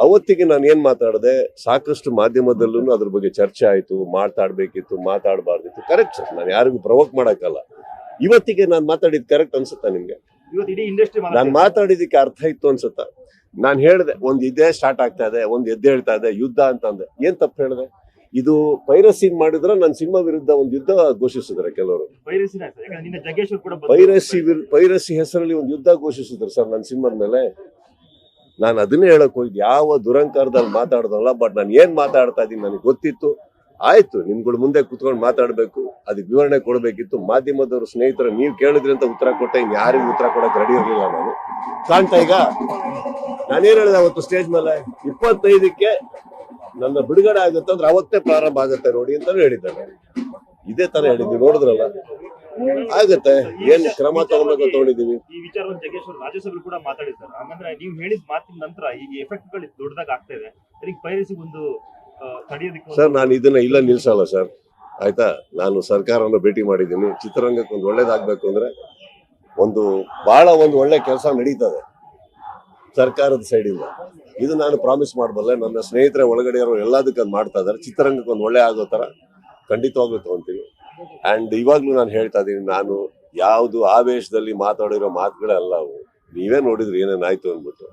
ಅವತ್ತಿಗೆ ನಾನು ಏನ್ ಮಾತಾಡಿದೆ, ಸಾಕಷ್ಟು ಮಾಧ್ಯಮದಲ್ಲೂ ಅದ್ರ ಬಗ್ಗೆ ಚರ್ಚೆ ಆಯ್ತು, ಮಾತಾಡ್ಬೇಕಿತ್ತು, ಮಾತಾಡಬಾರ್ದಿತ್ತು. ಕರೆಕ್ಟ್ ಸರ್, ನಾನು ಯಾರಿಗೂ ಪ್ರವೋಕ್ ಮಾಡಕ್ಕಲ್ಲ. ಇವತ್ತಿಗೆ ನಾನು ಮಾತಾಡಿದ್ ಕರೆಕ್ಟ್ ಅನ್ಸುತ್ತಾ ನಿಮ್ಗೆ? ಇವತ್ತು ಇಡೀ ಇಂಡಸ್ಟ್ರಿ ನಾನು ಮಾತಾಡಿದಕ್ಕೆ ಅರ್ಥ ಇತ್ತು ಅನ್ಸುತ್ತಾ? ನಾನು ಹೇಳಿದೆ ಒಂದ್ ಇದೇ ಸ್ಟಾರ್ಟ್ ಆಗ್ತಾ ಇದೆ, ಒಂದ್ ಎದ್ದು ಹೇಳ್ತಾ ಇದೆ ಯುದ್ಧ ಅಂತಂದೆ. ಏನ್ ತಪ್ಪು ಹೇಳಿದೆ? ಇದು ಪೈರಸಿ ಮಾಡಿದ್ರೆ ನನ್ನ ಸಿನಿಮಾ ವಿರುದ್ಧ ಒಂದು ಯುದ್ಧ ಘೋಷಿಸಿದ್ರೆ ಕೆಲವರು. ಪೈರಸಿ ಹೆಸರಲ್ಲಿ ಒಂದು ಯುದ್ಧ ಘೋಷಿಸಿದ್ರು ಸರ್ ನನ್ನ ಸಿನಿಮಾದ ಮೇಲೆ. ನಾನು ಅದನ್ನೇ ಹೇಳಕ್ ಹೋಗಿದ್ದು, ಯಾವ ದುರಂಕಾರದಲ್ಲಿ ಮಾತಾಡ್ದಲ್ಲ. ಬಟ್ ನಾನು ಏನ್ ಮಾತಾಡ್ತಾ ಇದ್ದೀನಿ ನನಗೆ ಗೊತ್ತಿತ್ತು. ಆಯ್ತು, ನಿಮ್ಗಳು ಮುಂದೆ ಕುತ್ಕೊಂಡು ಮಾತಾಡ್ಬೇಕು, ಅದಕ್ಕೆ ವಿವರಣೆ ಕೊಡ್ಬೇಕಿತ್ತು. ಮಾಧ್ಯಮದವ್ರ ಸ್ನೇಹಿತರು ನೀವು ಕೇಳಿದ್ರಿ ಅಂತ ಉತ್ತರ ಕೊಟ್ಟೆ, ಇನ್ ಯಾರಿಗೂ ಉತ್ತರ ಕೊಡಕ್ ರೆಡಿ ಇರಲಿಲ್ಲ ನಾನು. ಕಾಣ್ತಾ ಈಗ ನಾನೇನ್ ಹೇಳಿದೆ ಅವತ್ತು ಸ್ಟೇಜ್ ಮೇಲೆ, 25ಕ್ಕೆ ನನ್ನ ಬಿಡುಗಡೆ ಆಗುತ್ತೆ ಅಂದ್ರೆ ಅವತ್ತೇ ಪ್ರಾರಂಭ ಆಗುತ್ತೆ ನೋಡಿ ಅಂತ ಹೇಳಿದ್ದಾರೆ. ಇದೇ ತರ ಹೇಳಿದ್ವಿ, ನೋಡಿದ್ರಲ್ಲ. ಆಗತ್ತೆ, ಏನ್ ಕ್ರಮ ತಗೊಂಡಿದೀವಿ. ಈ ವಿಚಾರವನ್ನು ಜಗ್ಗೇಶ್ವರ್ ರಾಜ್ಯಸಭೆಯಲ್ಲಿ ಕೂಡ ಮಾತಾಡಿದ್ದಾರೆ. ಹಾಗಂದ್ರೆ ನೀವು ಹೇಳಿದ ಮಾತಿನ ನಂತರ ಈಗ ಎಫೆಕ್ಟ್ ಗಳು ದೊಡ್ಡದಾಗ ಆಗ್ತಾ ಇದೆ. ಪೈರಸಿ ಒಂದು ತಡೆಯೋದಕ್ಕೆ ಸರ್ ನಾನು ಇದನ್ನ ಇಲ್ಲ ನಿಲ್ಸಲ್ಲ ಸರ್, ಆಯ್ತಾ. ನಾನು ಸರ್ಕಾರವನ್ನು ಭೇಟಿ ಮಾಡಿದ್ದೀನಿ. ಚಿತ್ರರಂಗಕ್ಕೆ ಒಂದು ಒಳ್ಳೇದಾಗ್ಬೇಕು ಅಂದ್ರೆ ಬಹಳ ಒಳ್ಳೆ ಕೆಲಸ ನಡೀತದೆ ಸರ್ಕಾರದ ಸೈಡಿಂದ. ಇದು ನಾನು ಪ್ರಾಮಿಸ್ ಮಾಡಬಲ್ಲೆ. ನನ್ನ ಸ್ನೇಹಿತರೆ ಒಳಗಡೆ ಇರೋ ಎಲ್ಲದಕ್ಕೆ ಅದು ಮಾಡ್ತಾ ಇದಾರೆ. ಚಿತ್ರರಂಗಕ್ಕೆ ಒಂದು ಒಳ್ಳೆ ಆಗೋ ತರ ಖಂಡಿತವಾಗ್ಲೂ ತಗೊಂತೀವಿ. ಅಂಡ್ ಇವಾಗ್ಲೂ ನಾನು ಹೇಳ್ತಾ ಇದೀನಿ, ನಾನು ಯಾವ್ದು ಆವೇಶದಲ್ಲಿ ಮಾತಾಡಿರೋ ಮಾತುಗಳೇ ಅಲ್ಲ ಅವು. ನೀವೇ ನೋಡಿದ್ರಿ ಏನೇನಾಯ್ತು ಅಂದ್ಬಿಟ್ಟು.